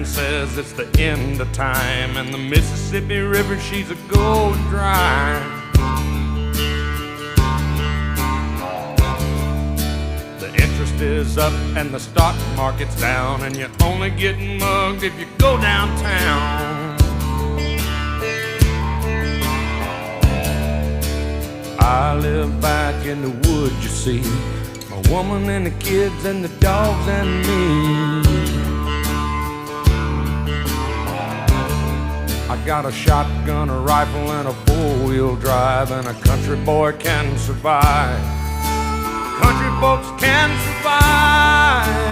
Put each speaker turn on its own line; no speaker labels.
man says it's the end of time, and the Mississippi River, she's a going dry. The interest is up and the stock market's down, and you're only getting mugged if you go downtown. I live back in the woods, you see, my woman and the kids and the dogs and me. I got a shotgun, a rifle, and a four-wheel drive, and a country boy can survive. Country folks can survive.